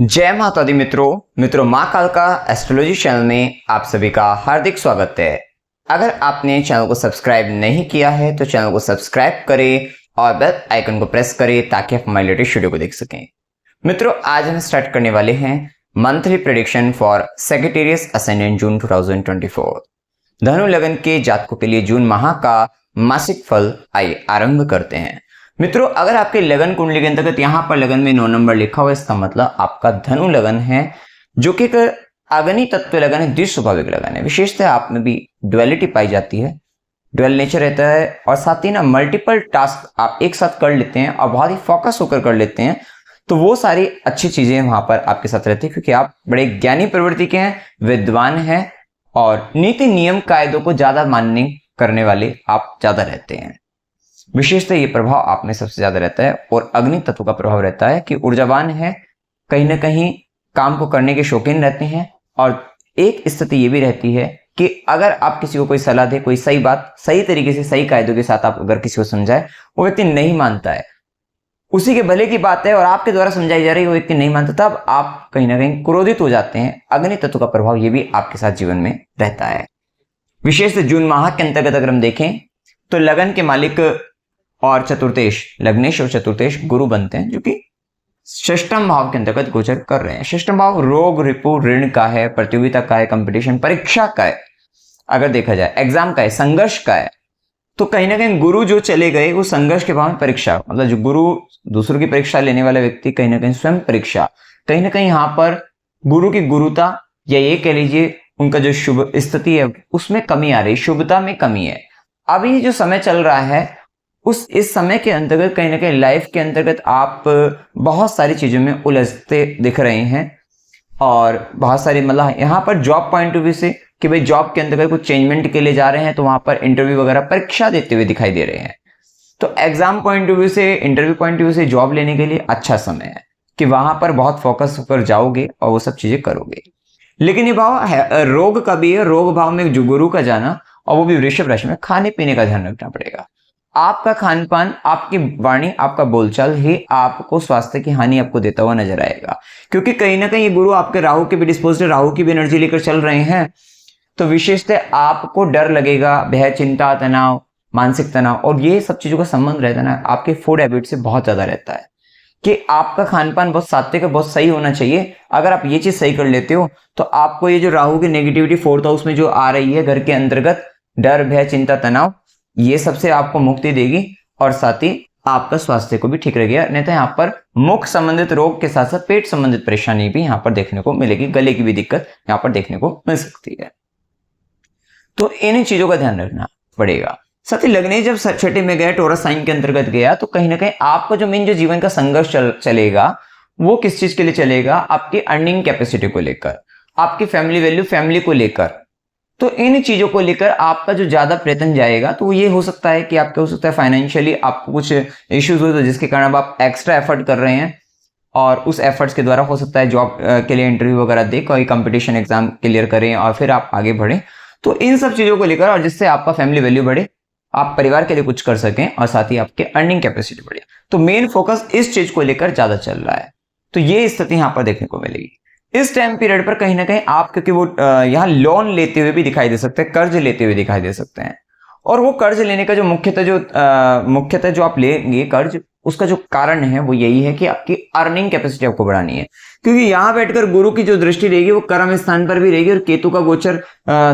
जय माता दी मित्रों माँ काल का एस्ट्रोलॉजी चैनल में आप सभी का हार्दिक स्वागत है। अगर आपने चैनल को सब्सक्राइब नहीं किया है तो चैनल को सब्सक्राइब करें और बेल आइकन को प्रेस करें ताकि आप हमारी लेटेस्ट वीडियो को देख सकें। मित्रों, आज हम स्टार्ट करने वाले हैं monthly prediction for Sagittarius ascendant June 2024। धनु लगन के जातकों के लिए जून माह का मासिक फल आइए आरंभ करते हैं। मित्रों, अगर आपके लगन कुंडली के अंतर्गत यहाँ पर लगन में 9 नंबर लिखा हुआ, इसका मतलब आपका धनु लगन है, जो कि एक अग्नि तत्व लगन है, द्विस्वाभाविक लगन है। विशेषतः आप में भी ड्युअलिटी पाई जाती है, ड्युअल नेचर रहता है और साथ ही ना मल्टीपल टास्क आप एक साथ कर लेते हैं और बहुत ही फोकस होकर कर लेते हैं। तो वो सारी अच्छी चीजें वहां पर आपके साथ रहती है, क्योंकि आप बड़े ज्ञानी प्रवृत्ति के हैं, विद्वान हैं और नीति नियम कायदों को ज्यादा मानने करने वाले आप ज्यादा रहते हैं। विशेषतः ये प्रभाव आप में सबसे ज्यादा रहता है और अग्नि तत्व का प्रभाव रहता है कि ऊर्जावान है, कहीं ना कहीं काम को करने के शौकीन रहते हैं। और एक स्थिति ये भी रहती है कि अगर आप किसी को कोई सलाह दे, कोई सही बात सही तरीके से सही कायदों के साथ आप अगर किसी को समझाए, वो व्यक्ति नहीं मानता है, उसी के भले की बात है और आपके द्वारा समझाई जा रही है, वो व्यक्ति नहीं मानता, तब आप कहीं ना कहीं क्रोधित हो जाते हैं। अग्नि तत्व का प्रभाव ये भी आपके साथ जीवन में रहता है। विशेष जून माह के अंतर्गत अगर हम देखें तो लगन के मालिक और चतुर्थेश, लग्नेश और चतुर्थेश गुरु बनते हैं, जो कि षष्ठम भाव के अंतर्गत गोचर कर रहे हैं। षष्ठम भाव रोग, रिपु, ऋण का है, प्रतियोगिता का है, कंपटीशन, परीक्षा का है, अगर देखा जाए एग्जाम का है, संघर्ष का है। तो कहीं ना कहीं गुरु जो चले गए वो संघर्ष के भाव में परीक्षा, मतलब जो गुरु दूसरों की परीक्षा लेने वाला व्यक्ति कहीं ना कहीं स्वयं परीक्षा, कहीं ना कहीं यहाँ पर गुरु की गुरुता या ये कह लीजिए उनका जो शुभ स्थिति है उसमें कमी आ रही, शुभता में कमी है। अभी जो समय चल रहा है इस समय के अंतर्गत कहीं ना कहीं लाइफ के अंतर्गत आप बहुत सारी चीजों में उलझते दिख रहे हैं और बहुत सारी, मतलब यहाँ पर जॉब पॉइंट ऑफ व्यू से कि भाई जॉब के अंतर्गत कुछ चेंजमेंट के लिए जा रहे हैं, तो वहां पर इंटरव्यू वगैरह परीक्षा देते हुए दिखाई दे रहे हैं। तो एग्जाम पॉइंट ऑफ व्यू से, इंटरव्यू पॉइंट ऑफ व्यू से जॉब लेने के लिए अच्छा समय है कि वहां पर बहुत फोकस होकर जाओगे और वो सब चीजें करोगे। लेकिन ये भाव रोग का भी है, रोग भाव में जो गुरु का जाना और वो भी वृषभ राशि में, खाने पीने का ध्यान रखना पड़ेगा। आपका खान पान, आपकी वाणी, आपका बोलचाल ही आपको स्वास्थ्य की हानि आपको देता हुआ नजर आएगा, क्योंकि कहीं ना कहीं ये गुरु आपके राहु के भी डिस्पोज, राहु की भी एनर्जी लेकर चल रहे हैं। तो विशेषतः आपको डर लगेगा, भय, चिंता, तनाव, मानसिक तनाव और ये सब चीजों का संबंध रहता है ना आपके फूड हैबिट से बहुत ज्यादा रहता है कि आपका खान पान बहुत सात्विक, बहुत सही होना चाहिए। अगर आप ये चीज सही कर लेते हो तो आपको ये जो राहु की नेगेटिविटी 4th हाउस में जो आ रही है घर के अंतर्गत, डर, भय, चिंता, तनाव, ये सबसे आपको मुक्ति देगी और साथ ही आपका स्वास्थ्य को भी ठीक रहेगा। नहीं तो यहाँ पर मुख संबंधित रोग के साथ साथ पेट संबंधित परेशानी भी यहाँ पर देखने को मिलेगी, गले की भी दिक्कत यहाँ पर देखने को मिल सकती है। तो इन चीजों का ध्यान रखना पड़ेगा। साथ ही लग्नेश जब छठे में गया, टोरस साइन के अंतर्गत गया, तो कहीं ना कहीं आपका जो मेन जो जीवन का संघर्ष चलेगा वो किस चीज के लिए चलेगा, आपकी अर्निंग कैपेसिटी को लेकर, आपकी फैमिली वैल्यू, फैमिली को लेकर। तो इन चीजों को लेकर आपका जो ज्यादा प्रयत्न जाएगा, तो ये हो सकता है कि आपके, हो सकता है फाइनेंशियली आपको कुछ इश्यूज हो, तो जिसके कारण आप एक्स्ट्रा एफर्ट कर रहे हैं और उस एफर्ट्स के द्वारा हो सकता है जॉब के लिए इंटरव्यू वगैरह दे, कोई कंपटीशन एग्जाम क्लियर करें और फिर आप आगे बढ़ें। तो इन सब चीजों को लेकर, और जिससे आपका फैमिली वैल्यू बढ़े, आप परिवार के लिए कुछ कर सकें और साथ ही आपके अर्निंग कैपेसिटी बढ़े, तो मेन फोकस इस चीज को लेकर ज्यादा चल रहा है। तो ये स्थिति यहाँ पर देखने को मिलेगी इस टाइम पीरियड पर। कहीं ना कहीं आप, क्योंकि वो यहाँ लोन लेते हुए भी दिखाई दे सकते हैं, कर्ज लेते हुए दिखाई दे सकते हैं, और वो कर्ज लेने का जो मुख्यतः जो आप लेंगे कर्ज, उसका जो कारण है वो यही है कि आपकी अर्निंग कैपेसिटी आपको बढ़ानी है। क्योंकि यहाँ बैठकर गुरु की जो दृष्टि रहेगी वो कर्म स्थान पर भी रहेगी और केतु का गोचर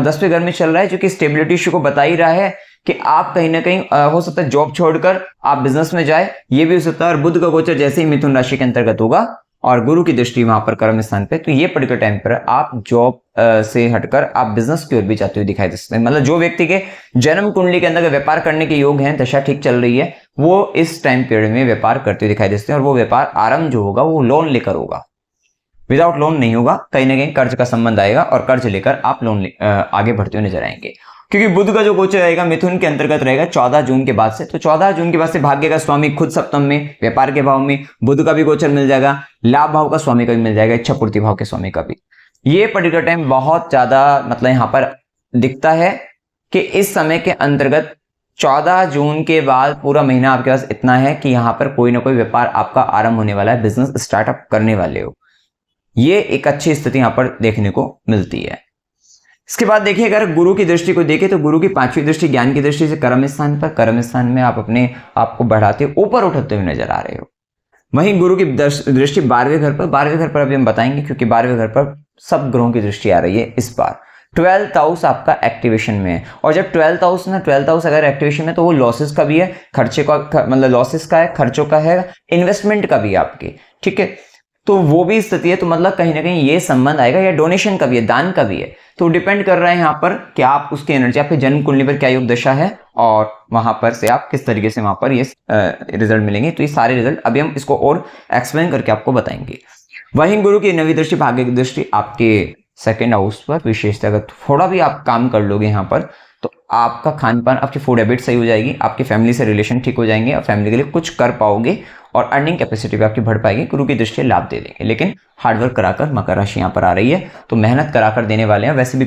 10वें घर में चल रहा है, जो कि स्टेबिलिटी इश्यू को बता ही रहा है कि आप कहीं ना कहीं हो सकता है जॉब छोड़कर आप बिजनेस में जाए, ये भी हो सकता है। और बुध का गोचर जैसे ही मिथुन राशि के अंतर्गत होगा और गुरु की दृष्टि वहां पर कर्म स्थान पे, तो ये पर्टिकुलर टाइम पर आप जॉब से हटकर आप बिजनेस की ओर भी जाते हुए दिखाई दे सकते हैं। मतलब जो व्यक्ति के जन्म कुंडली के अंदर व्यापार करने के योग हैं, दशा ठीक चल रही है, वो इस टाइम पीरियड में व्यापार करते हुए दिखाई दे सकते हैं। और वो व्यापार आरंभ जो होगा वो लोन लेकर होगा, विदाउट लोन नहीं होगा, कहीं ना कहीं कर्ज का संबंध आएगा और कर्ज लेकर आप लोन आगे बढ़ते हुए नजर आएंगे। क्योंकि बुध का जो गोचर रहेगा मिथुन के अंतर्गत रहेगा 14 जून के बाद से, तो 14 जून के बाद से भाग्य का स्वामी खुद सप्तम में, व्यापार के भाव में बुध का भी गोचर मिल जाएगा, लाभ भाव का स्वामी का भी मिल जाएगा, इच्छा पूर्ति भाव के स्वामी का भी। ये पर्टिकुलर टाइम बहुत ज्यादा, मतलब यहाँ पर दिखता है कि इस समय के अंतर्गत 14 जून के बाद पूरा महीना आपके पास इतना है कि यहाँ पर कोई ना कोई व्यापार आपका आरंभ होने वाला है, बिजनेस स्टार्टअप करने वाले हो। ये एक अच्छी स्थिति यहाँ पर देखने को मिलती है। इसके बाद देखिए, अगर गुरु की दृष्टि को देखें तो गुरु की 5वीं दृष्टि ज्ञान की दृष्टि से कर्म स्थान पर, कर्म स्थान में आप अपने आप को बढ़ाते ऊपर उठाते हुए नजर आ रहे हो। वहीं गुरु की दृष्टि 12वें घर पर, 12वें घर पर अभी हम बताएंगे क्योंकि 12वें घर पर सब ग्रहों की दृष्टि आ रही है इस बार। 12th हाउस आपका एक्टिवेशन में है, और जब 12th हाउस अगर एक्टिवेशन में तो वो लॉसेस का भी है, खर्चे का मतलब लॉसेस का है, खर्चों का है, इन्वेस्टमेंट का भी है आपके, ठीक है। तो वो भी स्थिति है, तो मतलब कहीं ना कहीं ये संबंध आएगा, या डोनेशन का भी है, दान का भी है। तो डिपेंड कर रहा है यहाँ पर कि आप उसकी एनर्जी, आपके जन्म कुंडली पर क्या योग दशा है और वहां पर से आप किस तरीके से वहां पर ये रिजल्ट मिलेंगे। तो ये सारे रिजल्ट अभी हम इसको और एक्सप्लेन करके आपको बताएंगे। वहीं गुरु की 9वीं दृष्टि, भाग्य की दृष्टि आपके 2nd हाउस पर, विशेषतः अगर थोड़ा भी आप काम कर लोगे यहाँ पर तो आपका खान पान, आपकी फूड हैबिट सही हो जाएगी, आपकी फैमिली से रिलेशन ठीक हो जाएंगे और फैमिली के लिए कुछ कर पाओगे और अर्निंग कैपेसिटी भी आपकी बढ़ पाएगी। गुरु की दृष्टि लाभ दे देंगे, लेकिन हार्डवर्क कराकर मकर राशि यहाँ पर आ रही है तो मेहनत कराकर देने वाले हैं। वैसे भी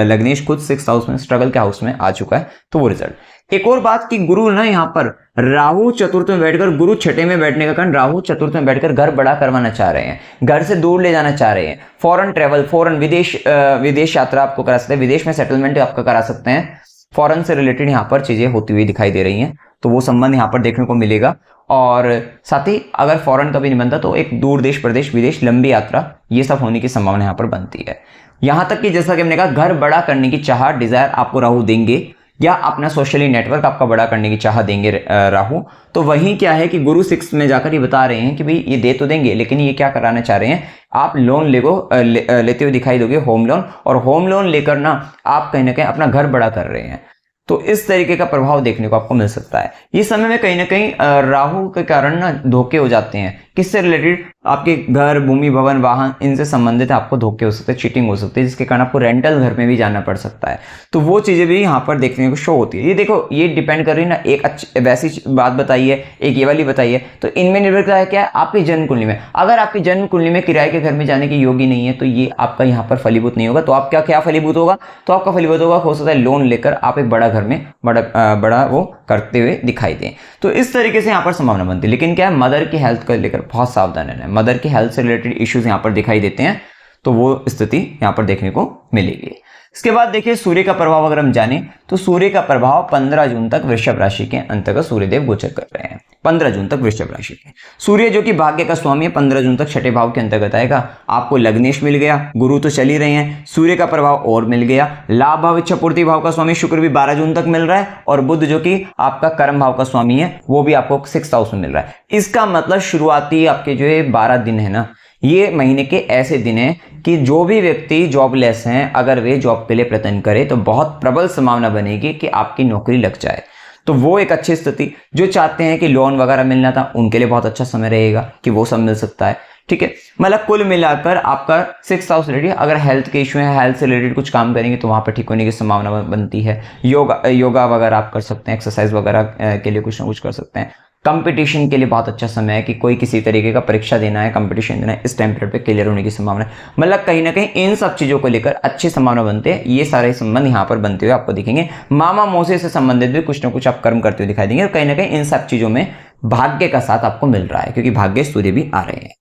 लग्नेश खुद 6th हाउस में, स्ट्रगल के हाउस में आ चुका है, तो वो रिजल्ट। एक और बात कि गुरु ना यहाँ पर राहु चतुर्थ में बैठकर, गुरु 6ठे में बैठने का कारण राहु चतुर्थ में बैठकर घर बड़ा करवाना चाह रहे हैं, घर से दूर ले जाना चाह रहे हैं, फॉरेन ट्रेवल, फॉरेन विदेश यात्रा आपको करा सकते हैं, विदेश में सेटलमेंट आपका करा सकते हैं, फॉरेन से रिलेटेड यहाँ पर चीजें होती हुई दिखाई दे रही हैं, तो वो संबंध यहाँ पर देखने को मिलेगा। और साथ ही अगर फॉरेन का भी नहीं बनता तो एक दूर देश, प्रदेश, विदेश, लंबी यात्रा, ये सब होने की संभावना यहाँ पर बनती है। यहां तक कि जैसा कि हमने कहा, घर बड़ा करने की चाह, डिजायर आपको राहु देंगे, या अपना सोशली नेटवर्क आपका बड़ा करने की चाह देंगे राहु। तो वही क्या है कि गुरु 6 में जाकर ये बता रहे हैं कि भाई ये दे तो देंगे, लेकिन ये क्या कराना चाह रहे हैं, आप लोन लेते हुए दिखाई दोगे, होम लोन, और होम लोन लेकर ना आप कहीं ना कहीं अपना घर बड़ा कर रहे हैं। तो इस तरीके का प्रभाव देखने को आपको मिल सकता है। इस समय में कहीं ना कहीं राहु के कारण ना धोखे हो जाते हैं। किससे रिलेटेड? आपके घर, भूमि, भवन, वाहन, इनसे संबंधित आपको धोखे हो सकते हैं, चीटिंग हो सकती है, जिसके कारण आपको रेंटल घर में भी जाना पड़ सकता है। तो वो चीजें भी यहाँ पर देखने को शो होती है। ये देखो, ये डिपेंड कर रही है ना, एक अच्छी वैसी बात बताई है, एक ये वाली बताई है, तो इनमें निर्भर करता है क्या है, आपकी जन्म कुंडली में। अगर आपकी जन्म कुंडली में किराए के घर में जाने की योगी नहीं है तो ये आपका यहाँ पर फलीभूत नहीं होगा। तो आपका क्या फलीभूत होगा? तो आपका फलीभूत होगा, हो सकता है लोन लेकर आप एक बड़ा घर में बड़ा वो करते हुए दिखाई दें। तो इस तरीके से यहाँ पर संभावना बनती है। लेकिन क्या है, मदर की हेल्थ को लेकर बहुत सावधान रहना है। मदर की हेल्थ से रिलेटेड इश्यूज यहाँ पर दिखाई देते हैं, तो वो स्थिति यहाँ पर देखने को मिलेगी। इसके बाद देखिए, सूर्य का प्रभाव अगर हम जाने तो सूर्य का प्रभाव 15 जून तक वृषभ राशि के अंतर्गत सूर्यदेव गोचर कर रहे हैं। 15 जून तक वृषभ राशि के सूर्य, जो कि भाग्य का स्वामी है, 15 जून तक 6ठे भाव के अंतर्गत आएगा। आपको लग्नेश मिल गया, गुरु तो चल ही रहे हैं, सूर्य का प्रभाव और मिल गया। लाभ भाव, इच्छा पूर्ति भाव का स्वामी शुक्र भी 12 जून तक मिल रहा है, और बुध जो कि आपका कर्म भाव का स्वामी है वो भी आपको 6th हाउस में मिल रहा है। इसका मतलब शुरुआती आपके जो 12 दिन है ना, ये महीने के ऐसे दिन हैं कि जो भी व्यक्ति जॉबलेस हैं, अगर वे जॉब के लिए प्रयत्न करें तो बहुत प्रबल संभावना बनेगी कि आपकी नौकरी लग जाए। तो वो एक अच्छी स्थिति, जो चाहते हैं कि लोन वगैरह मिलना था उनके लिए बहुत अच्छा समय रहेगा कि वो सब मिल सकता है। ठीक है, मतलब कुल मिलाकर आपका 6th हाउस रिलेटेड, अगर हेल्थ के इश्यू है, हेल्थ से रिलेटेड कुछ काम करेंगे तो वहां पर ठीक होने की संभावना बनती है। योगा वगैरह आप कर सकते हैं, एक्सरसाइज वगैरह के लिए कुछ ना कुछ कर सकते हैं। कंपटीशन के लिए बहुत अच्छा समय है कि कोई किसी तरीके का परीक्षा देना है, कंपटीशन देना है, इस टाइम पीरियड पे क्लियर होने की संभावना है। मतलब कहीं ना कहीं इन सब चीजों को लेकर अच्छी संभावना बनते हैं। ये सारे संबंध यहाँ पर बनते हुए आपको दिखेंगे। मामा मौसी से संबंधित भी कुछ ना कुछ आप कर्म करते हुए दिखाई देंगे, और कहीं ना कहीं इन सब चीजों में भाग्य का साथ आपको मिल रहा है, क्योंकि भाग्य सूर्य भी आ रहे हैं।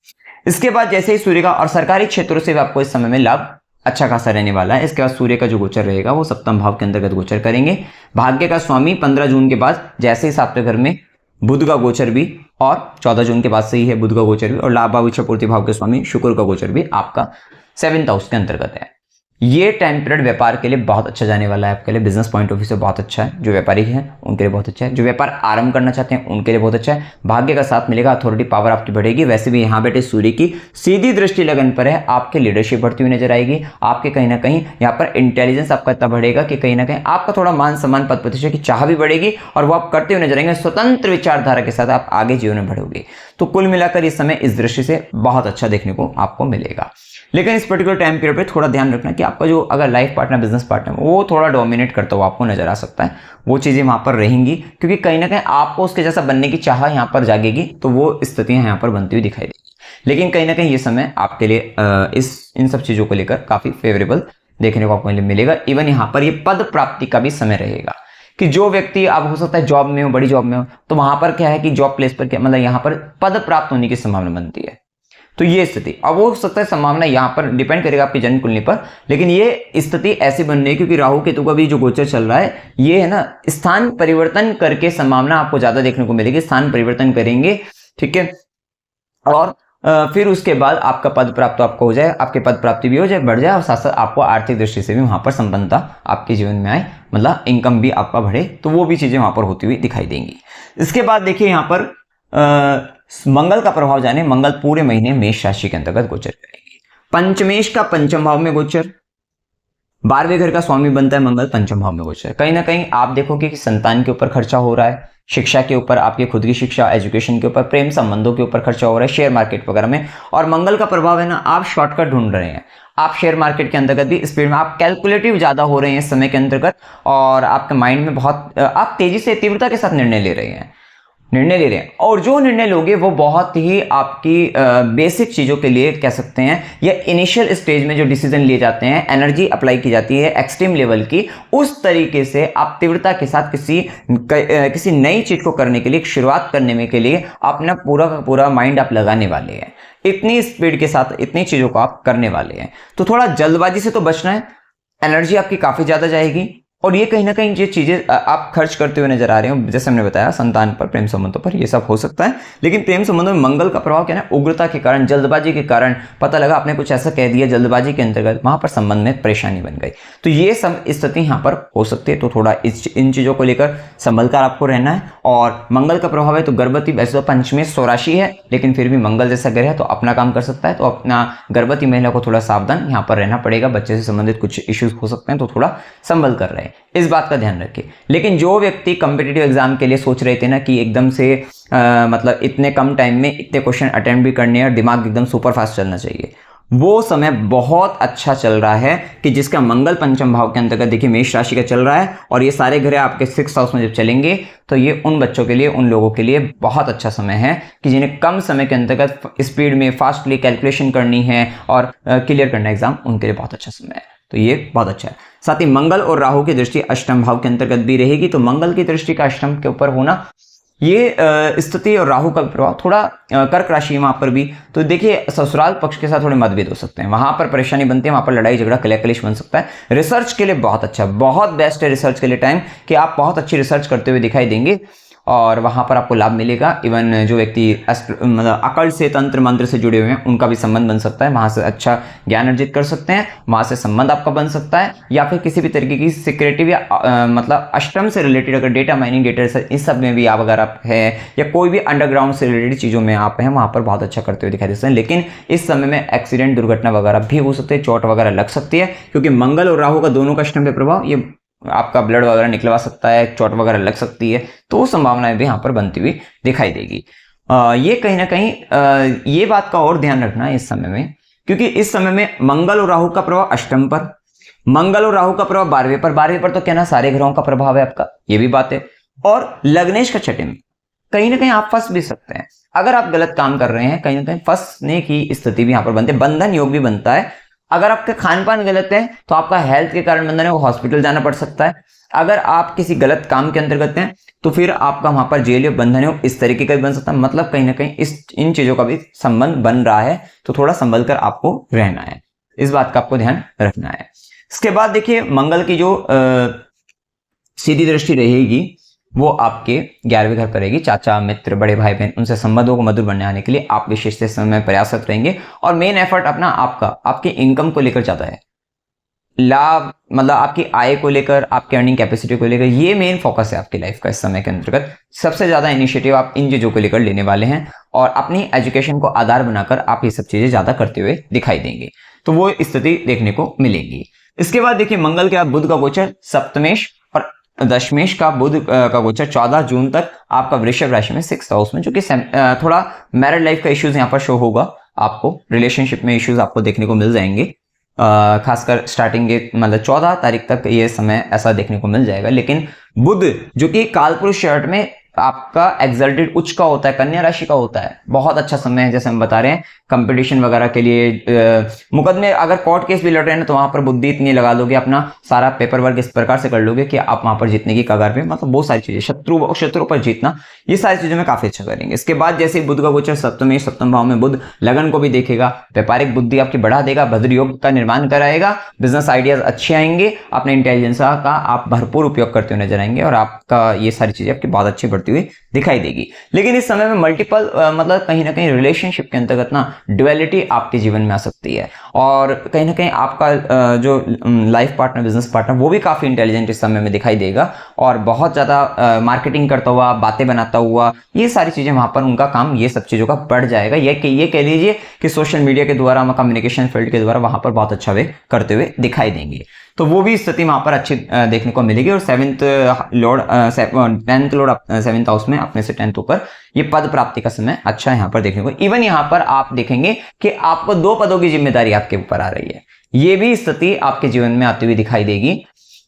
इसके बाद जैसे ही सूर्य का, और सरकारी क्षेत्रों से भी आपको इस समय में लाभ अच्छा खासा रहने वाला है। इसके बाद सूर्य का जो गोचर रहेगा वो 7म भाव के अंतर्गत गोचर करेंगे। भाग्य का स्वामी 15 जून के बाद जैसे ही 7वें घर में बुध का गोचर भी, और 14 जून के बाद से ही है बुध का गोचर भी, और लाभ भाव, इच्छा पूर्ति भाव के स्वामी शुक्र का गोचर भी आपका 7th हाउस के अंतर्गत है। ये टाइम पीरियड व्यापार के लिए बहुत अच्छा जाने वाला है, आपके लिए बिजनेस पॉइंट ऑफ व्यू से बहुत अच्छा है। जो व्यापारी हैं उनके लिए बहुत अच्छा है, जो व्यापार आरंभ करना चाहते हैं उनके लिए बहुत अच्छा है। भाग्य का साथ मिलेगा, अथॉरिटी पावर आपकी बढ़ेगी। वैसे भी यहाँ बैठे सूर्य की सीधी दृष्टि लगन पर है, आपकी लीडरशिप बढ़ती हुई नजर आएगी। आपके कहीं ना कहीं यहाँ पर इंटेलिजेंस आपका इतना बढ़ेगा कि कहीं ना कहीं आपका थोड़ा मान सम्मान, पद प्रतिष्ठा की चाह भी बढ़ेगी, और वो आप करते हुए नजर आएंगे। स्वतंत्र विचारधारा के साथ आप आगे जीवन में बढ़ोगे। तो कुल मिलाकर इस समय इस दृष्टि से बहुत अच्छा देखने को आपको मिलेगा। लेकिन इस पर्टिकुलर टाइम पीरियड पे थोड़ा ध्यान रखना कि आपका जो अगर लाइफ पार्टनर, बिजनेस पार्टनर, वो थोड़ा डोमिनेट करता हुआ आपको नजर आ सकता है। वो चीजें वहां पर रहेंगी, क्योंकि कहीं ना कहीं आपको उसके जैसा बनने की चाह यहाँ पर जागेगी, तो वो स्थितियां यहाँ पर बनती हुई दिखाई देगी। लेकिन कहीं ना कहीं ये समय आपके लिए इन सब चीजों को लेकर काफी फेवरेबल देखने को आपको मिलेगा। इवन यहाँ पर ये पद प्राप्ति का भी समय रहेगा, कि जो व्यक्ति अब हो सकता है जॉब में हो, बड़ी जॉब में हो, तो वहां पर क्या है कि जॉब प्लेस पर क्या मतलब यहाँ पर पद प्राप्त होने की संभावना बनती है। तो ये स्थिति, अब वो हो सकता है संभावना यहाँ पर डिपेंड करेगा आपकी जन्म कुंडली पर, लेकिन ये स्थिति ऐसी बन रही है क्योंकि राहु केतु का भी जो गोचर चल रहा है ये है ना, स्थान परिवर्तन करके संभावना आपको ज्यादा देखने को मिलेगी, स्थान परिवर्तन करेंगे, ठीक है। और फिर उसके बाद आपका पद प्राप्त आपको हो जाए, आपके पद प्राप्ति भी हो जाए, बढ़ जाए, और साथ साथ आपको आर्थिक दृष्टि से भी वहां पर संपन्नता आपके जीवन में आए, मतलब इनकम भी आपका बढ़े, तो वो भी चीजें वहां पर होती हुई दिखाई देंगी। इसके बाद देखिए यहाँ पर मंगल का प्रभाव जाने, मंगल पूरे महीने मेष राशि के अंतर्गत गोचर करेंगे। पंचमेश का पंचम भाव में गोचर, 12वें घर का स्वामी बनता है मंगल, पंचम भाव में गोचर। कहीं ना कहीं आप देखोगे कि संतान के ऊपर खर्चा हो रहा है, शिक्षा के ऊपर, आपकी खुद की शिक्षा, एजुकेशन के ऊपर, प्रेम संबंधों के ऊपर खर्चा हो रहा है, शेयर मार्केट वगैरह में। और मंगल का प्रभाव है ना, आप शॉर्टकट ढूंढ रहे हैं, आप शेयर मार्केट के अंतर्गत भी स्पीड में, आप कैलकुलेटिव ज्यादा हो रहे हैं इस समय के अंतर्गत, और आपके माइंड में बहुत, आप तेजी से तीव्रता के साथ निर्णय ले रहे हैं, और जो निर्णय लोगे वो बहुत ही आपकी बेसिक चीजों के लिए कह सकते हैं, या इनिशियल स्टेज में जो डिसीजन लिए जाते हैं, एनर्जी अप्लाई की जाती है एक्सट्रीम लेवल की, उस तरीके से आप तीव्रता के साथ किसी नई चीज को करने के लिए, शुरुआत करने में के लिए अपना पूरा का पूरा माइंड आप लगाने वाले हैं, इतनी स्पीड के साथ इतनी चीजों को आप करने वाले हैं। तो थोड़ा जल्दबाजी से तो बचना है, एनर्जी आपकी काफी ज्यादा जाएगी, और ये कहीं ना कहीं जो चीजें आप खर्च करते हुए नजर आ रहे हो, जैसे हमने बताया संतान पर, प्रेम संबंधों पर, ये सब हो सकता है। लेकिन प्रेम संबंधों में मंगल का प्रभाव क्या है, उग्रता के कारण, जल्दबाजी के कारण, पता लगा आपने कुछ ऐसा कह दिया जल्दबाजी के अंतर्गत, वहां पर संबंध में परेशानी बन गई, तो ये सब स्थिति यहाँ पर हो सकती है। तो थोड़ा इन चीजों को लेकर संभल कर आपको रहना है। और मंगल का प्रभाव है तो गर्भवती, वैसे तो पंचमेश स्वराशि है, लेकिन फिर भी मंगल जैसा ग्रह है तो अपना काम कर सकता है, तो अपना गर्भवती महिला को थोड़ा सावधान यहाँ पर रहना पड़ेगा, बच्चे से संबंधित कुछ इश्यूज हो सकते हैं, तो थोड़ा संभल कर रहे हैं, इस बात का ध्यान रखिए। लेकिन जो व्यक्ति कॉम्पिटिटिव एग्जाम के लिए सोच रहे थे ना कि एकदम से मतलब इतने कम टाइम में इतने क्वेश्चन अटेम्प्ट भी करने हैं और दिमाग एकदम सुपर फास्ट चलना चाहिए, वो समय बहुत अच्छा चल रहा है कि जिसका मंगल पंचम भाव के अंतर्गत देखिए मेष राशि का चल रहा है, और ये सारे ग्रह आपके 6th हाउस में जब चलेंगे तो ये उन बच्चों के लिए, उन लोगों के लिए बहुत अच्छा समय है कि जिन्हें कम समय के अंतर्गत स्पीड में फास्टली कैलकुलेशन करनी है और क्लियर करना एग्जाम, उनके लिए बहुत अच्छा समय है। तो ये बहुत अच्छा है। साथ ही मंगल और राहु की दृष्टि अष्टम भाव के अंतर्गत भी रहेगी, तो मंगल की दृष्टि का अष्टम के ऊपर होना, ये स्थिति और राहु का प्रभाव थोड़ा कर्क राशि वहां पर भी, तो देखिए ससुराल पक्ष के साथ थोड़े मतभेद हो सकते हैं, वहां पर परेशानी बनती है, वहां पर लड़ाई झगड़ा कलेश बन सकता है। रिसर्च के लिए बहुत अच्छा, बहुत बेस्ट है रिसर्च के लिए टाइम, कि आप बहुत अच्छी रिसर्च करते हुए दिखाई देंगे और वहां पर आपको लाभ मिलेगा। इवन जो व्यक्ति मतलब अकल से, तंत्र मंत्र से जुड़े हुए हैं, उनका भी संबंध बन सकता है, वहां से अच्छा ज्ञान अर्जित कर सकते हैं, वहां से संबंध आपका बन सकता है, या फिर किसी भी तरीके की सिक्योरिटी या मतलब अष्टम से रिलेटेड अगर डेटा माइनिंग, डेटा इस सब में भी आप अगर आप है, या कोई भी अंडरग्राउंड से रिलेटेड चीजों में आप हैं, वहां पर बहुत अच्छा करते हुए दिखाई देते हैं। लेकिन इस समय में एक्सीडेंट, दुर्घटना वगैरह भी हो सकती है, चोट वगैरह लग सकती है, क्योंकि मंगल और राहु का दोनों का अष्टम पे प्रभाव, ये आपका ब्लड वगैरह निकलवा सकता है, चोट वगैरह लग सकती है, तो संभावनाएं भी यहाँ पर बनती हुई दिखाई देगी। ये कहीं ना कहीं ये बात का और ध्यान रखना है इस समय में, क्योंकि इस समय में मंगल और राहु का प्रभाव अष्टम पर, मंगल और राहु का प्रभाव 12वें पर, 12वें पर तो क्या ना सारे ग्रहों का प्रभाव है आपका, ये भी बात है। और लग्नेश का छठे में, कहीं ना कहीं आप फंस भी सकते हैं अगर आप गलत काम कर रहे हैं, कहीं ना कहीं फंसने की स्थिति भी यहाँ पर बनती है, बंधन योग भी बनता है। अगर आपका खान पान गलत है तो आपका हेल्थ के कारण बंधन है, वो हॉस्पिटल जाना पड़ सकता है। अगर आप किसी गलत काम के अंतर्गत हैं तो फिर आपका वहां पर जेल बंधन है, इस तरीके का भी बन सकता है। मतलब कहीं ना कहीं इन चीजों का भी संबंध बन रहा है, तो थोड़ा संभल कर आपको रहना है, इस बात का आपको ध्यान रखना है। इसके बाद देखिए मंगल की जो सीधी दृष्टि रहेगी वो आपके 11वें घर पर रहेगी। चाचा, मित्र, बड़े भाई बहन, उनसे संबंधों को मधुर बनाने के लिए आप विशेष समय प्रयासरत रहेंगे, और मेन एफर्ट अपना आपकी इनकम को लेकर ज्यादा है, लाभ मतलब आपकी आय को लेकर, आपकी अर्निंग कैपेसिटी को लेकर, ये मेन फोकस है आपकी लाइफ का इस समय के अंतर्गत। सबसे ज्यादा इनिशिएटिव आप इन चीजों को लेकर लेने वाले हैं, और अपनी एजुकेशन को आधार बनाकर आप ये सब चीजें ज्यादा करते हुए दिखाई देंगे, तो वो स्थिति देखने को मिलेगी। इसके बाद देखिए मंगल के बाद बुध का गोचर, सप्तमेश और दशमेश का बुध का गोचर 14 जून तक आपका वृषभ राशि में 6th हाउस में, जो कि थोड़ा मैरिड लाइफ का इश्यूज यहाँ पर शो होगा आपको, रिलेशनशिप में इश्यूज आपको देखने को मिल जाएंगे, खासकर स्टार्टिंग के मतलब 14 तारीख तक ये समय ऐसा देखने को मिल जाएगा। लेकिन बुध जो कि कालपुरुष चार्ट में आपका एक्सल्टेड उच्च का होता है, कन्या राशि का होता है। बहुत अच्छा समय है, जैसे हम बता रहे हैं कंपटीशन वगैरह के लिए। मुकदमे अगर कोर्ट केस भी लड़ रहे हैं ना, तो वहां पर बुद्धि इतनी लगा दोगे, अपना सारा पेपर वर्क इस प्रकार से कर लोगे कि आप वहां पर जीतने की कगार पे, मतलब बहुत सारी चीजें, शत्रु पर जीतना, ये सारी चीजों में काफी अच्छा करेंगे। इसके बाद जैसे ही बुध का गोचर सप्तम भाव में बुध लगन को भी देखेगा, व्यापारिक बुद्धि आपकी बढ़ा देगा, भद्र योग का निर्माण कराएगा, बिजनेस आइडियाज अच्छे आएंगे, अपने इंटेलिजेंस का आप भरपूर उपयोग करते हुए नजर आएंगे और आपका ये सारी चीजें आपकी बहुत अच्छी बढ़ती हुई दिखाई देगी। लेकिन इस समय में मल्टीपल मतलब कहीं ना कहीं रिलेशनशिप के अंतर्गत ना डुअलिटी आपके जीवन में आ सकती है, और कहीं ना कहीं आपका जो लाइफ पार्टनर, बिजनेस पार्टनर, वो भी काफी इंटेलिजेंट इस समय में दिखाई देगा और बहुत ज्यादा मार्केटिंग करता हुआ, बातें बनाता हुआ, ये सारी चीजें वहां पर उनका काम ये सब चीजों का बढ़ जाएगा। ये कह लीजिए कि सोशल मीडिया के द्वारा, कम्युनिकेशन फील्ड के द्वारा वहां पर बहुत अच्छा वे करते हुए दिखाई देंगे। तो वो भी स्थिति वहां पर अच्छी देखने को मिलेगी। और 10th लॉर्ड सेवेंथ हाउस में अपने से 10th ऊपर, ये पद प्राप्ति का समय अच्छा यहाँ पर देखने को। इवन यहाँ पर आप देखेंगे कि आपको 2 पदों की जिम्मेदारी आपके ऊपर आ रही है, ये भी स्थिति आपके जीवन में आती हुई दिखाई देगी।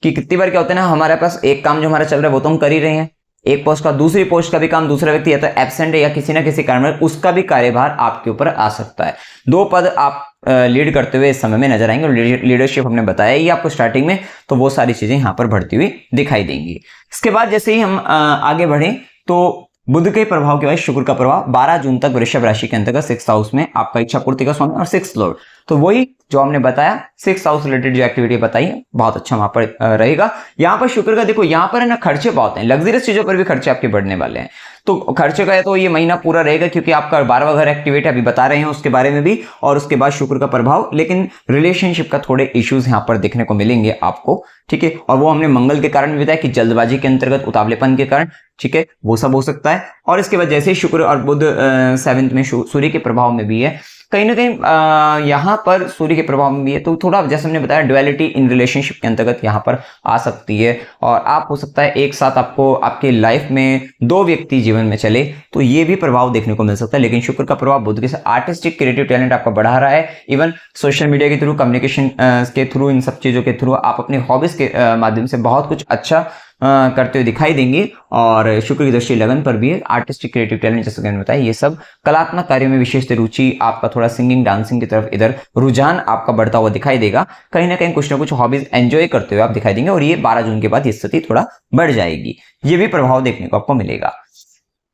कि कितनी बार क्या होता है ना, हमारे पास एक काम जो हमारा चल रहा है वो तो हम कर ही रहे हैं, एक पोस्ट का दूसरी पोस्ट का भी काम दूसरा व्यक्ति या तो एब्सेंट है या किसी ना किसी कारण उसका भी कार्यभार आपके ऊपर आ सकता है। 2 पद आप लीड करते हुए इस समय में नजर आएंगे, और लीडरशिप हमने बताया ही आपको स्टार्टिंग में, तो वो सारी चीजें यहाँ पर बढ़ती हुई दिखाई देंगी। इसके बाद जैसे ही हम आगे बढ़े तो बुध के प्रभाव के बाद शुक्र का प्रभाव 12 जून तक वृषभ राशि के अंतर्गत 6th हाउस में आपका इच्छा पूर्ति का स्वामी और 6th लॉर्ड, तो वही जो हमने बताया 6th हाउस रिलेटेड जो एक्टिविटी बताई है बहुत अच्छा वहां पर रहेगा। यहाँ पर शुक्र का देखो, यहाँ पर है ना खर्चे बहुत हैं, लग्जरियस चीजों पर भी खर्चे आपके बढ़ने वाले हैं। तो खर्चे का है तो ये महीना पूरा रहेगा, क्योंकि आपका 12वां घर एक्टिवेट अभी बता रहे हैं उसके बारे में भी, और उसके बाद शुक्र का प्रभाव। लेकिन रिलेशनशिप का थोड़े इश्यूज यहाँ पर देखने को मिलेंगे आपको, ठीक है। और वो हमने मंगल के कारण भी बताया कि जल्दबाजी के अंतर्गत, उतावलेपन के कारण, ठीक है, वो सब हो सकता है। और इसके बाद जैसे ही शुक्र और बुध 7th में सूर्य के प्रभाव में भी है, कहीं ना कहीं यहाँ पर सूर्य के प्रभाव में भी है, तो थोड़ा जैसे हमने बताया डुअलिटी इन रिलेशनशिप के अंतर्गत यहाँ पर आ सकती है। और आप हो सकता है एक साथ आपको आपके लाइफ में 2 व्यक्ति जीवन में चले, तो ये भी प्रभाव देखने को मिल सकता है। लेकिन शुक्र का प्रभाव बुध के साथ आर्टिस्टिक क्रिएटिव टैलेंट आपका बढ़ा रहा है। इवन सोशल मीडिया के थ्रू, कम्युनिकेशन के थ्रू, इन सब चीजों के थ्रू आप अपने हॉबीज के माध्यम से बहुत कुछ अच्छा करते हुए दिखाई देंगे। और शुक्र की दृष्टि लगन पर भी है, आर्टिस्टिक क्रिएटिव टैलेंट जैसे मैंने बताया, ये सब कलात्मक कार्यों में विशेष रुचि, आपका थोड़ा सिंगिंग, डांसिंग की तरफ इधर रुझान आपका बढ़ता हुआ दिखाई देगा। कहीं ना कहीं कुछ ना कुछ हॉबीज एंजॉय करते हुए आप दिखाई देंगे, और ये 12 जून के बाद ये स्थिति थोड़ा बढ़ जाएगी, ये भी प्रभाव देखने को आपको मिलेगा।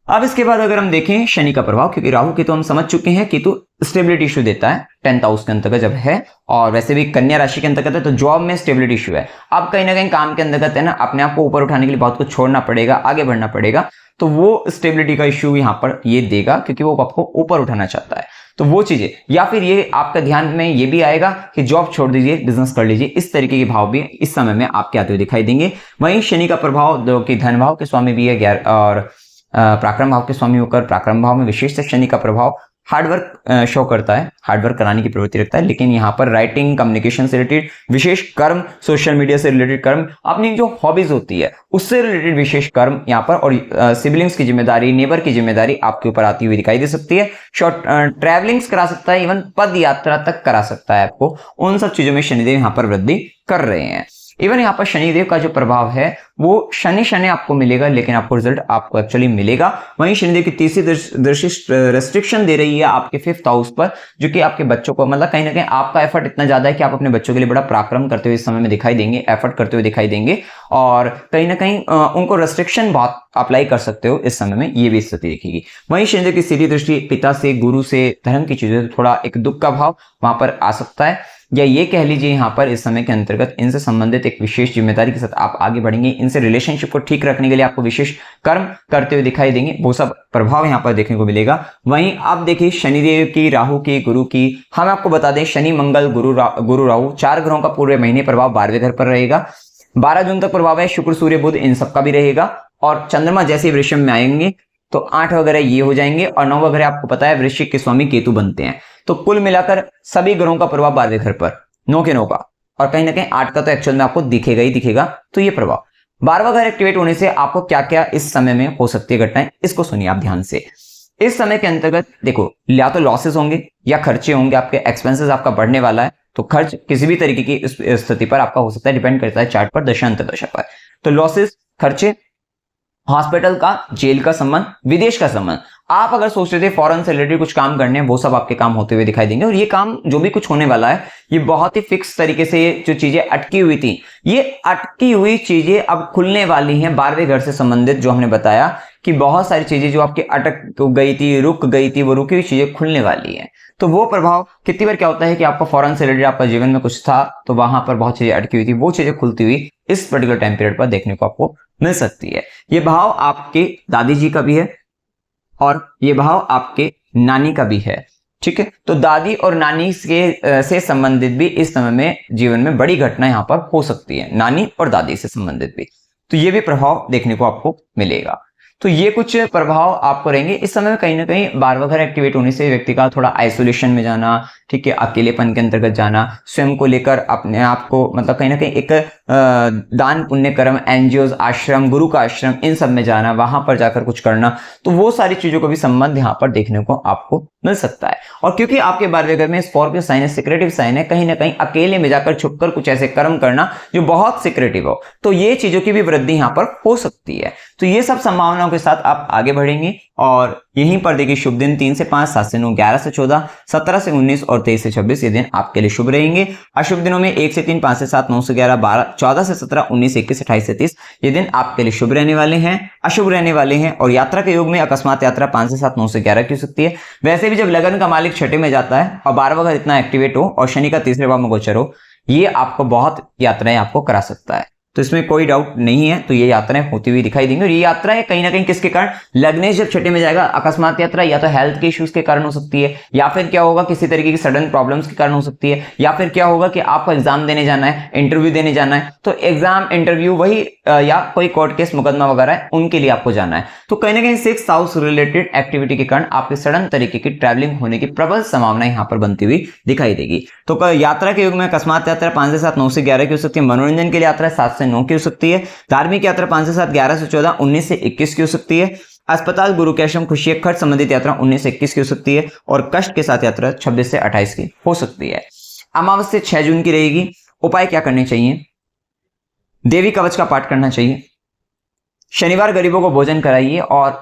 अब इसके बाद अगर हम देखें शनि का प्रभाव, क्योंकि राहु की तो हम समझ चुके हैं कि तो स्टेबिलिटी इशू देता है 10th हाउस के अंतर्गत जब है, और वैसे भी कन्या राशि के अंतर्गत है, तो जॉब में स्टेबिलिटी इशू है। अब कहीं ना कहीं काम के अंतर्गत है ना, अपने आप को ऊपर उठाने के लिए बहुत कुछ छोड़ना पड़ेगा, आगे बढ़ना पड़ेगा, तो वो स्टेबिलिटी का इशू यहाँ पर ये देगा, क्योंकि वो आपको ऊपर उठाना चाहता है। तो वो चीजें, या फिर ये आपका ध्यान में ये भी आएगा कि जॉब छोड़ दीजिए, बिजनेस कर लीजिए, इस तरीके के भाव भी इस समय में आपके आते हुए दिखाई देंगे। वहीं शनि का प्रभाव जो कि धन भाव के स्वामी भी है, और पराक्रम भाव के स्वामी होकर पराक्रम भाव में विशेष शनि का प्रभाव हार्डवर्क शो करता है, हार्डवर्क कराने की प्रवृत्ति रखता है। लेकिन यहाँ पर राइटिंग, कम्युनिकेशन से रिलेटेड विशेष कर्म, सोशल मीडिया से रिलेटेड कर्म, अपनी जो हॉबीज होती है उससे रिलेटेड विशेष कर्म यहाँ पर, और सिबलिंग्स की जिम्मेदारी, नेबर की जिम्मेदारी आपके ऊपर आती हुई दिखाई दे सकती है। शॉर्ट ट्रैवलिंग्स करा सकता है, इवन पद यात्रा तक करा सकता है आपको। उन सब चीजों में शनिदेव यहाँ पर वृद्धि कर रहे हैं। इवन यहाँ पर शनिदेव का जो प्रभाव है वो शनि आपको मिलेगा, लेकिन आपको रिजल्ट आपको एक्चुअली मिलेगा। वहीं शनिदेव की तीसरी दृष्टि रेस्ट्रिक्शन दे रही है आपके 5th हाउस पर, जो कि आपके बच्चों को, मतलब कहीं ना कहीं आपका एफर्ट इतना ज्यादा है कि आप अपने बच्चों के लिए बड़ा पराक्रम करते हुए इस समय में दिखाई देंगे, एफर्ट करते हुए दिखाई देंगे, और कहीं ना कहीं उनको रेस्ट्रिक्शन बहुत अप्लाई कर सकते हो इस समय में, ये भी स्थिति दिखेगी। वहीं शनिदेव की सीधी दृष्टि पिता से, गुरु से, धर्म की चीजों से थोड़ा एक दुख का भाव वहां पर आ सकता है, या ये कह लीजिए यहाँ पर इस समय के अंतर्गत इनसे संबंधित एक विशेष जिम्मेदारी के साथ आप आगे बढ़ेंगे। इनसे रिलेशनशिप को ठीक रखने के लिए आपको विशेष कर्म करते हुए दिखाई देंगे, वो सब प्रभाव यहाँ पर देखने को मिलेगा। वहीं आप देखिए शनिदेव की, राहु की, गुरु की, हम आपको बता दें शनि, मंगल, गुरु, राहु, 4 ग्रहों का पूरे महीने प्रभाव 12वें घर पर रहेगा। 12 जून तक प्रभाव है शुक्र, सूर्य, बुध, इन सबका भी रहेगा। और चंद्रमा जैसे वृषभ में आएंगे तो 8 वगैरह ये हो जाएंगे, और 9 वगैरह आपको पता है वृश्चिक के स्वामी केतु बनते हैं। तो कुल मिलाकर सभी ग्रहों का प्रभाव 12वें घर पर, 9 के 9 का, और कहीं ना कहीं 8 का तो एक्चुअल में आपको दिखेगा ही दिखेगा। तो ये प्रभाव 12वां घर एक्टिवेट होने से आपको क्या क्या इस समय में हो सकती है घटनाएं, इसको सुनिए आप ध्यान से। इस समय के अंतर्गत देखो, या तो लॉसेस होंगे या खर्चे होंगे, आपके एक्सपेंसेस आपका बढ़ने वाला है, तो खर्च किसी भी तरीके की स्थिति पर आपका हो सकता है, डिपेंड करता है चार्ट पर, दशा अंतर्दशा पर। तो लॉसेस, खर्चे, हॉस्पिटल का, जेल का संबंध, विदेश का संबंध। आप अगर सोच रहे थे फॉरेन से रिलेटेड कुछ काम करने हैं, वो सब आपके काम होते हुए दिखाई देंगे। और ये काम जो भी कुछ होने वाला है, ये बहुत ही फिक्स तरीके से जो चीजें अटकी हुई थी, ये अटकी हुई चीजें अब खुलने वाली हैं। 12वें घर से संबंधित जो हमने बताया कि बहुत सारी चीजें जो आपकी अटक गई थी, रुक गई थी, वो रुकी हुई चीजें खुलने वाली हैं। तो वो प्रभाव कितनी बार क्या होता है कि आपका फॉरेन से रिलेटेड आपका जीवन में कुछ था, तो वहां पर बहुत चीजें अटकी हुई थी, वो चीजें खुलती हुई इस पर्टिकुलर टाइम पीरियड पर देखने को आपको मिल सकती है। ये भाव आपके दादी जी का भी है और ये भाव आपके नानी का भी है। ठीक है, तो दादी और नानी से संबंधित भी इस समय में जीवन में बड़ी घटना यहां पर हो सकती है, नानी और दादी से संबंधित भी। तो ये भी प्रभाव देखने को आपको मिलेगा। तो ये कुछ प्रभाव आपको रहेंगे इस समय में। कहीं ना कहीं 12वां घर एक्टिवेट होने से व्यक्ति का थोड़ा आइसोलेशन में जाना, ठीक है, अकेलेपन के अंतर्गत जाना, स्वयं को लेकर अपने आप को मतलब कहीं ना कहीं एक दान पुण्य कर्म, एनजीओ, आश्रम, गुरु का आश्रम, इन सब में जाना, वहां पर जाकर कुछ करना, तो वो सारी चीजों को भी संबंध यहाँ पर देखने को आपको मिल सकता है। और क्योंकि आपके 12वें घर में स्कॉर्पियो साइन है, सिक्रेटिव साइन है, कहीं ना कहीं अकेले में जाकर छुपकर कुछ ऐसे कर्म करना जो बहुत सिक्रेटिव हो, तो ये चीजों की भी वृद्धि यहाँ पर हो सकती है। तो ये सब संभावनाओं के साथ आप आगे बढ़ेंगे और यहीं पर देखिए शुभ दिन 3 से 5, 7 से 9, 11 से 14, 17 से 19 और 23 से 26 ये दिन आपके लिए शुभ रहेंगे। अशुभ दिनों में 1 से 3, 5 से 7, 9 से 11, 12, 14 से 17, 19, 21, 28 से 30 ये दिन आपके लिए शुभ रहने वाले हैं, अशुभ रहने वाले हैं। और यात्रा के योग में अकस्मात यात्रा 5 से 7, 9 से 11 की हो सकती है। वैसे भी जब लगन का मालिक छठे में जाता है और 12वां घर इतना एक्टिवेट हो और शनि का तीसरे भाव में गोचर हो, ये आपको बहुत यात्राएं आपको करा सकता है, तो इसमें कोई डाउट नहीं है। तो ये यात्राएं होती हुई दिखाई देंगी और ये यात्राएं कहीं ना कहीं किसके कारण, लग्नेश जब छठे में जाएगा, अकस्मात यात्रा या तो हेल्थ के इश्यूज के कारण हो सकती है, या फिर क्या होगा किसी तरीके की सडन प्रॉब्लम्स के कारण हो सकती है, या फिर क्या होगा कि आपको एग्जाम देने जाना है, इंटरव्यू देने जाना है, तो एग्जाम, इंटरव्यू वही या कोई कोर्ट केस मुकदमा वगैरह है, उनके लिए आपको जाना है। तो कहीं ना कहीं 6th हाउस रिलेटेड एक्टिविटी के कारण आपके सडन तरीके की ट्रैवलिंग होने की प्रबल संभावना यहाँ पर बनती हुई दिखाई देगी। तो यात्रा के युग में अकस्मात यात्रा 5 से 7, 9 से 11 की हो सकती है। मनोरंजन के लिए यात्रा 7 से 9 की हो सकती है। धार्मिक यात्रा 5 से 7, 11 से 14, 19 से 21 की हो सकती है। अस्पताल, गुरु के आश्रम, खुशी, खर्च संबंधित यात्रा 19 से 21 की हो सकती है। और कष्ट के साथ यात्रा 26 से 28 की हो सकती है। अमावस्या 6 जून की रहेगी। उपाय क्या करने चाहिए? देवी कवच का पाठ करना चाहिए। शनिवार गरीबों को भोजन कराइए और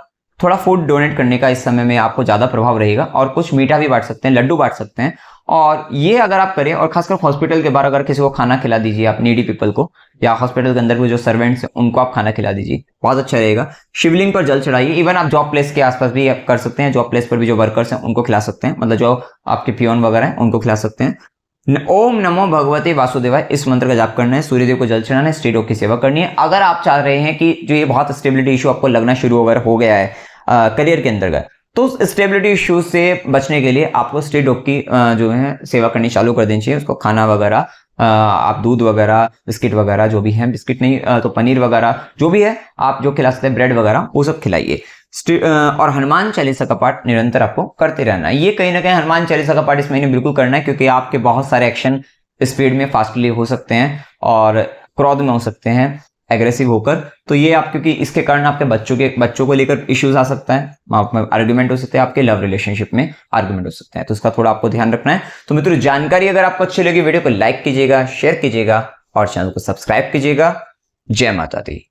थोड़ा फूड डोनेट करने का इस समय में आपको ज्यादा प्रभाव रहेगा। और कुछ मीठा भी बांट सकते हैं, लड्डू बांट सकते हैं। और ये अगर आप करें, और खासकर हॉस्पिटल के बाहर अगर किसी को खाना खिला दीजिए आप, नीडी पीपल को, या हॉस्पिटल के अंदर भी जो सर्वेंट्स हैं उनको आप खाना खिला दीजिए, बहुत अच्छा रहेगा। शिवलिंग पर जल चढ़ाइए। इवन आप जॉब प्लेस के आसपास भी आप कर सकते हैं, जॉब प्लेस पर भी जो वर्कर्स हैं उनको खिला सकते हैं, मतलब जो आपके पियोन वगैरह हैं उनको खिला सकते हैं। ओम नमो भगवते वासुदेवाय, इस मंत्र का जाप करना है। सूर्यदेव को जल चढ़ाना है। स्टेट ऑफ की सेवा करनी है। अगर आप चाह रहे हैं कि जो ये बहुत स्टेबिलिटी इशू आपको लगना शुरू वगैरह हो गया है करियर के अंतर्गत, तो स्टेबिलिटी इश्यूज से बचने के लिए आपको स्टेट डॉग की जो है सेवा करनी चालू कर देनी चाहिए। उसको खाना वगैरह, आप दूध वगैरह, बिस्किट वगैरह जो भी है, बिस्किट नहीं तो पनीर वगैरह जो भी है आप जो खिला सकते हैं, ब्रेड वगैरह, वो सब खिलाइए। और हनुमान चालीसा का पाठ निरंतर आपको करते रहना है। ये कहीं ना कहीं हनुमान चालीसा का पाठ इस महीने बिल्कुल करना है, क्योंकि आपके बहुत सारे एक्शन स्पीड में, फास्टली हो सकते हैं और क्रोध में हो सकते हैं, एग्रेसिव होकर। तो ये आप, क्योंकि इसके कारण आपके बच्चों को लेकर इश्यूज आ सकता है, आर्ग्यूमेंट हो सकते हैं, आपके लव रिलेशनशिप में आर्ग्यूमेंट हो सकते हैं। तो इसका थोड़ा आपको ध्यान रखना है। तो मित्रों, जानकारी अगर आपको अच्छी लगी, वीडियो को लाइक कीजिएगा, शेयर कीजिएगा और चैनल को सब्सक्राइब कीजिएगा। जय माता दी।